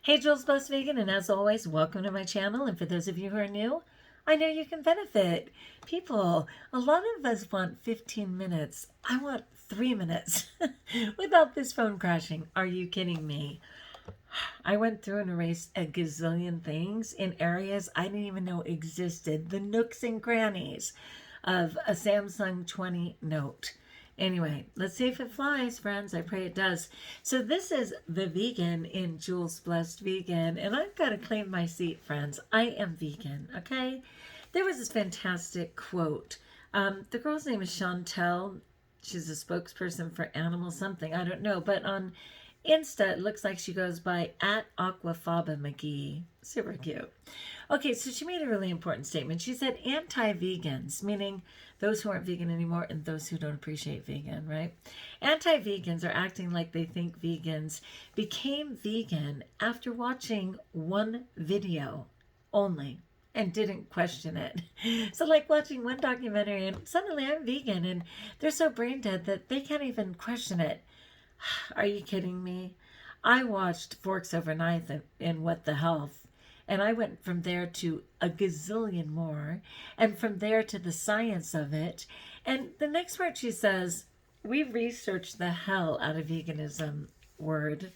Hey, Jules Blessed Vegan, and as always, welcome to my channel. And for those of you who are new, I know you can benefit. People, a lot of us want 15 minutes. I want 3 minutes without this phone crashing. Are you kidding me? I went through and erased a gazillion things in areas I didn't even know existed. The nooks and crannies of a Samsung 20 Note. Anyway, let's see if it flies, friends. I pray it does. So this is the vegan in Jules Blessed Vegan, and I've got to claim my seat, friends. I am vegan, okay? There was this fantastic quote. The girl's name is Chantel. She's a spokesperson for Animal something. I don't know, but on Insta, it looks like she goes by @Aquafaba McGee. Super cute. Okay, so she made a really important statement. She said anti-vegans, meaning those who aren't vegan anymore and those who don't appreciate vegan, right? Anti-vegans are acting like they think vegans became vegan after watching one video only and didn't question it. So like watching one documentary and suddenly I'm vegan, and they're so brain dead that they can't even question it. Are you kidding me? I watched Forks Over Knife in What the Health, and I went from there to a gazillion more, and from there to the science of it. And the next part she says, we researched the hell out of veganism word.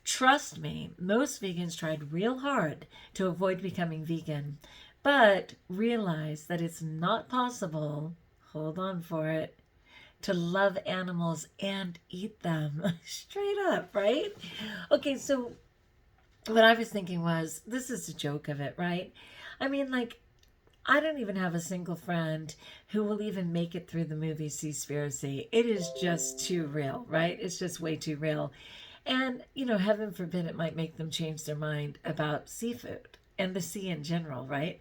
Trust me, most vegans tried real hard to avoid becoming vegan, but realized that it's not possible, hold on for it, to love animals and eat them. Straight up, right? Okay, so what I was thinking was, this is a joke of it, right? I mean, like, I don't even have a single friend who will even make it through the movie Seaspiracy. It is just too real, right? It's just way too real. And, you know, heaven forbid it might make them change their mind about seafood and the sea in general, right?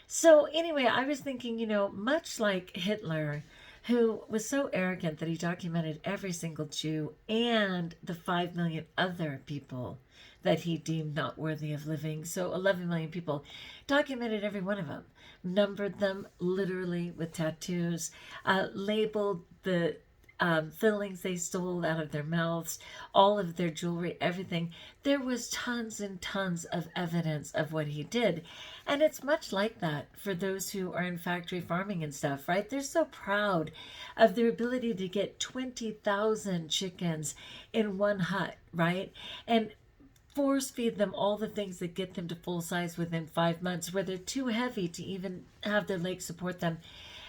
So anyway, I was thinking, you know, much like Hitler, who was so arrogant that he documented every single Jew and the 5 million other people that he deemed not worthy of living. So 11 million people, documented every one of them, numbered them literally with tattoos, labeled the fillings they stole out of their mouths, all of their jewelry, everything. There was tons and tons of evidence of what he did. And it's much like that for those who are in factory farming and stuff, right? They're so proud of their ability to get 20,000 chickens in one hut, right? And force feed them all the things that get them to full size within 5 months, where they're too heavy to even have their legs support them.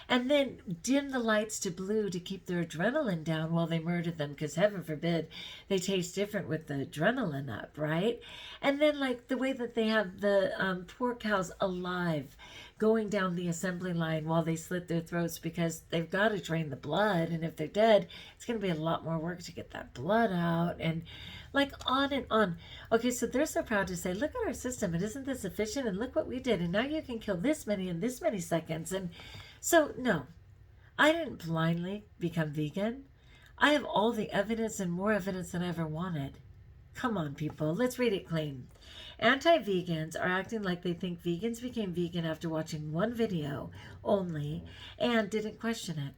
And then dim the lights to blue to keep their adrenaline down while they murder them, because heaven forbid they taste different with the adrenaline up, right? And then like the way that they have the poor cows alive going down the assembly line while they slit their throats, because they've got to drain the blood, and if they're dead, it's going to be a lot more work to get that blood out, and like on and on. Okay, so they're so proud to say, look at our system, and isn't this efficient, and look what we did, and now you can kill this many in this many seconds. And so, no, I didn't blindly become vegan. I have all the evidence and more evidence than I ever wanted. Come on, people, let's read it clean. Anti-vegans are acting like they think vegans became vegan after watching one video only and didn't question it.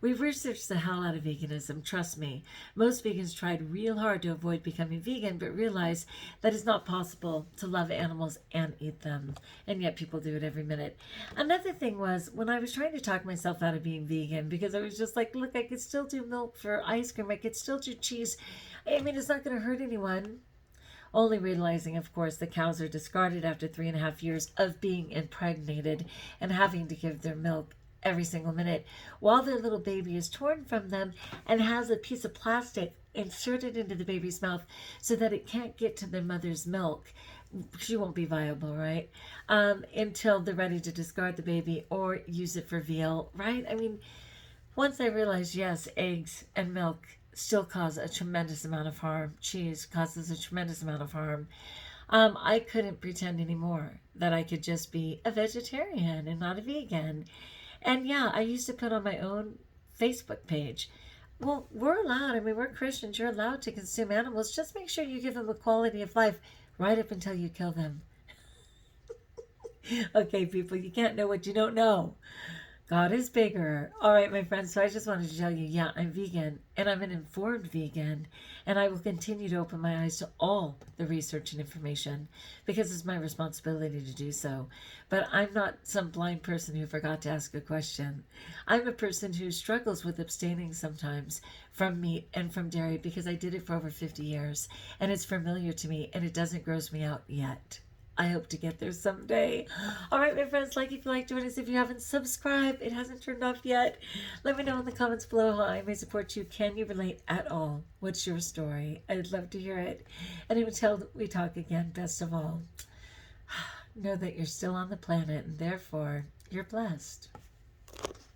We've researched the hell out of veganism, trust me. Most vegans tried real hard to avoid becoming vegan, but realized that it's not possible to love animals and eat them. And yet people do it every minute. Another thing was, when I was trying to talk myself out of being vegan, because I was just like, look, I could still do milk for ice cream, I could still do cheese. I mean, it's not going to hurt anyone. Only realizing, of course, the cows are discarded after 3.5 years of being impregnated and having to give their milk every single minute, while their little baby is torn from them and has a piece of plastic inserted into the baby's mouth so that it can't get to their mother's milk. She won't be viable, right? Until they're ready to discard the baby or use it for veal, right? I mean, once I realized, yes, eggs and milk still cause a tremendous amount of harm. Cheese causes a tremendous amount of harm. I couldn't pretend anymore that I could just be a vegetarian and not a vegan. And yeah, I used to put on my own Facebook page, well, we're allowed, I mean, we're Christians, you're allowed to consume animals. Just make sure you give them a quality of life right up until you kill them. Okay, people, you can't know what you don't know. God is bigger. All right, my friends. So I just wanted to tell you, yeah, I'm vegan and I'm an informed vegan, and I will continue to open my eyes to all the research and information because it's my responsibility to do so. But I'm not some blind person who forgot to ask a question. I'm a person who struggles with abstaining sometimes from meat and from dairy because I did it for over 50 years and it's familiar to me and it doesn't gross me out yet. I hope to get there someday. All right, my friends, like if you like, join us. If you haven't subscribed, it hasn't turned off yet. Let me know in the comments below how I may support you. Can you relate at all? What's your story? I'd love to hear it. And until we talk again, best of all, know that you're still on the planet and therefore you're blessed.